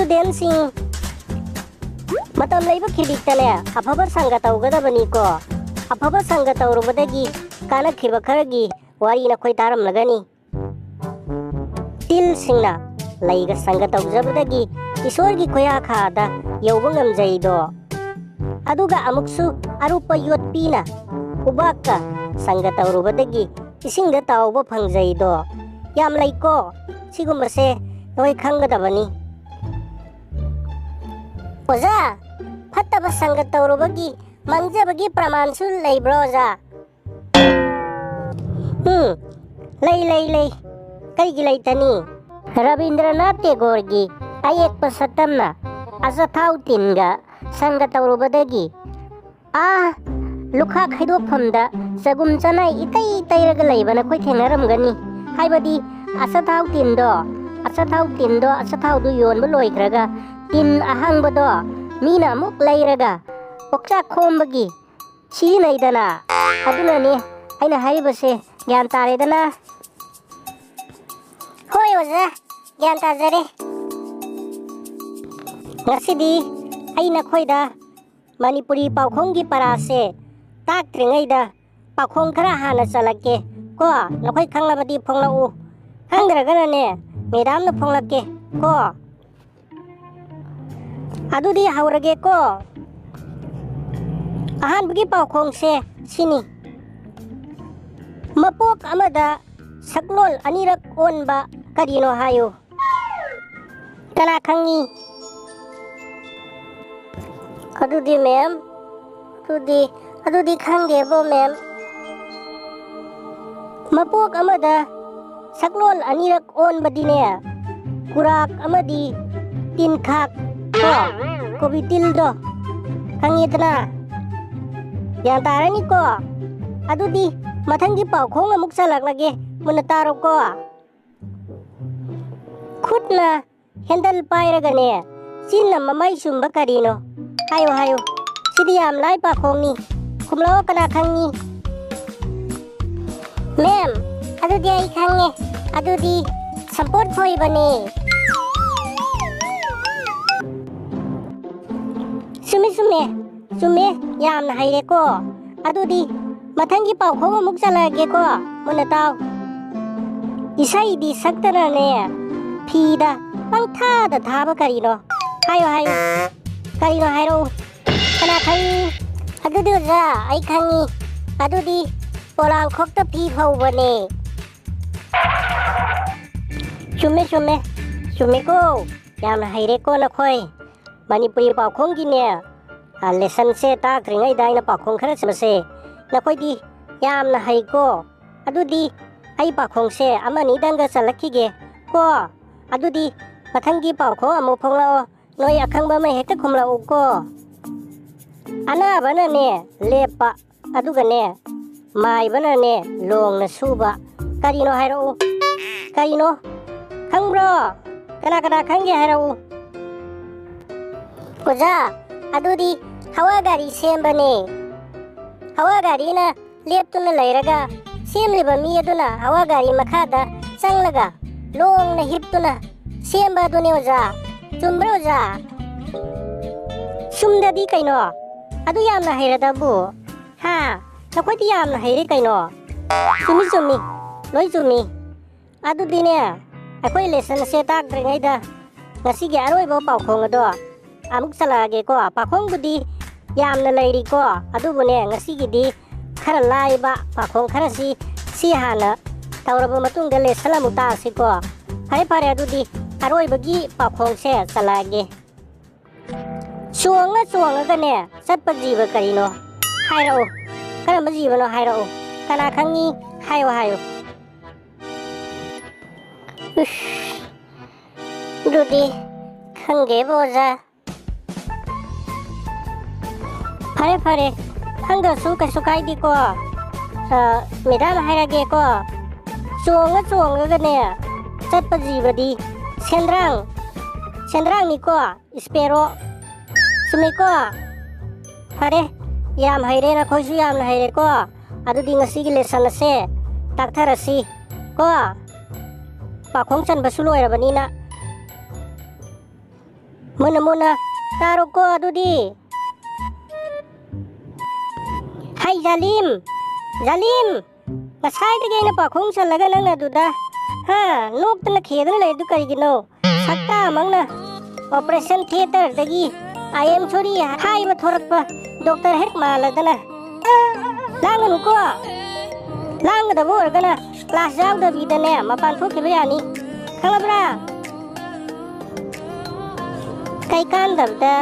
student Singh मतम लेबा खिबिकतने अफबा संग तौगदबनी को अफबा संग तौरुबदगी कानखिबा खरगी वारी नखोय तारम लगनी तिल सिंगना लैगा संग तौजबदगी ईश्वर की खोया खादा यौबा ngamjaido aduga amuksu arupa yotpina ubaka संग तौरुबदगी इसिंगदा तावबा फंगजaido याम लैको सिगुमसे नोय खंगदबनी ओजा फत्तबा संग तौरुबगी मंगजबगी प्रमाणसु लैब्रो ओजा लೈ कईगी लैतनी रविंद्रनाथ टैगोर की अयेक सतमना अजथाउ तिनगा संग तौरुबदगी लुखा खैदोफमदा सगुम चनाय इतै तैरग लैबना कोइ थेंगरमगनी हाइबदी असथाउ तिनदो असथाउ दु योनबो लोइखरगा तिन अहांबदो मीना मुक लैरगा पक्चा खोमबगी सिनैदना अदुनाने आइना हाइबसे ज्ञान तारेदना होय ओजा ज्ञान ताजरे ngасidi aina khoida manipuri pakhong gi parase taktringaida pakhong khara hana chalake ko nakhoi khanglabadi phonglau hangragana ne madam na phonglake ko adudi haurage ko ahan bugi pakhong se sini mapok amada saklol anirak onba kadino hayo kana khangi अदुदी मैम अदुदी खंगेबो मैम मपोक अमदा सकलोल अनिरक ओन बदिने कुराक अमदी तीन खाक को कोबितिल दो खंगेतना यान तारनी को अदुदी मथंगी पाखोंग अमुक चलक मुन तारो को खुदना हैंडल पायरगने सिन ममाई सुंब करीनो हायो सिदी याम लाइ पाखोंनी खुमलो कना खंगी मैम अदुदी आई खंगे अदुदी सपोर्ट फोई बने सुमे याम हाइरे को अदुदी मथंगी पाखोंग अमुक चलगे को मुन ताव इसाई दी सक्तरने फीदा पंथादा थाबा करीनो हायो करीनो हायरो कना खंगी अदुदी ओजा आई खंगी अदुदी पोलांग खोक्ता फी फौबने चुमे को याम हाइरे को नखोय मणिपुरी पाखोंग गिने लेसन से ताक्रिङै दाइना पाखोंग खरा समसे नखोय दी याम हाइ को अदुदी आई पाखोंग से अमनी दंगा चलखिगे को अदुदी मथंगी पाखो अमु फोंलाओ नोय अखंबा में हेक्ता खुमलाओ को अनाबनने लेपा अदुगने माइबनने लोंगना सुबा करीनो हायरो करीनो खंब्रो कना खंगे हायरो ओजा अदुदी हवा गाड़ी सेमबने हवा गाड़ी ना लेपतुना लैरगा सेमलिबा मी अदुना हवा गाड़ी मखादा चंगलगा लोंगना हिपतुना सेमबा दुने ओजा चुम्ब्रो ओजा सुमददी कैनो अदु यामना हैरदाबु हा नखोयदि यामना हैरे कैनो चुमी लोय चुमी अदु दिने अखोय लेसन से ताक्रिङैदा ngasiगी aroibo पाखोंग अदो अमुक चलागे को पाखोंग बुदी यामना लैरी को अदुबुने ngasiगी खरा लाइबा पाखोंग खरा सी हाना तौरबा मतुंगदा लेसन अमुक तासि को फरे अदुदी अरोइबगी पाखोंग से चलागे चोंगने चटप जीव करीनो हायरो करम जीवनो हायरो कना खंगी हायो दुदी खंगे बोजा फरे खंगसु कसु काइदी को मेदाम हायरागे को चोंगने चटप जीवदी सेंद्रांग निको स्पेरो सुमेको फरे याम हाइरे ना खोइसु याम हाइरे को अदुदी ngasiगी लेसन से ताक्थरसी को पाखोंग चनबसु लोइरबनिना ꯃꯨꯟꯅ ꯇꯥꯔꯣꯀꯣ ꯑꯗꯨꯗꯤ ꯍꯩ ꯖꯥꯂꯤꯝ ꯉꯁꯥꯏꯗꯒꯤ ꯑꯩꯅ ꯄꯥꯈꯣꯡ ꯆꯜꯂꯒ ꯅꯪꯅ ꯑꯗꯨꯗ ꯅꯣꯛꯇꯅ ꯈꯦꯗꯅ ꯂꯩꯗꯨ ꯀꯔꯤꯒꯤꯅꯣ ꯁꯛꯇꯥ ꯑꯃꯛꯅ ꯑꯣꯄꯔꯦꯁꯟ ꯊꯤꯌꯦꯇꯔꯗꯒꯤ ꯑꯥꯏ ꯑꯦꯝ ꯁꯣꯔꯤ ꯍꯥꯏꯕ ꯊꯣꯔꯛꯄ ꯗꯣꯛꯇꯔ ꯍꯦꯛ ꯃꯥꯜꯂꯗꯅ ꯂꯥꯡꯒꯅꯨꯀꯣ ꯂꯥꯡꯒꯗꯕ ꯑꯣꯏꯔꯒꯅ ꯀ꯭ꯂꯥꯁ ꯌꯥꯎꯗꯕꯤꯗꯅꯦ ꯃꯄꯥꯟ ꯊꯣꯛꯈꯤꯕ ꯌꯥꯅꯤ ꯈꯪꯂꯕ꯭ꯔꯥ ꯀꯩ ꯀꯥꯟꯗꯕꯗ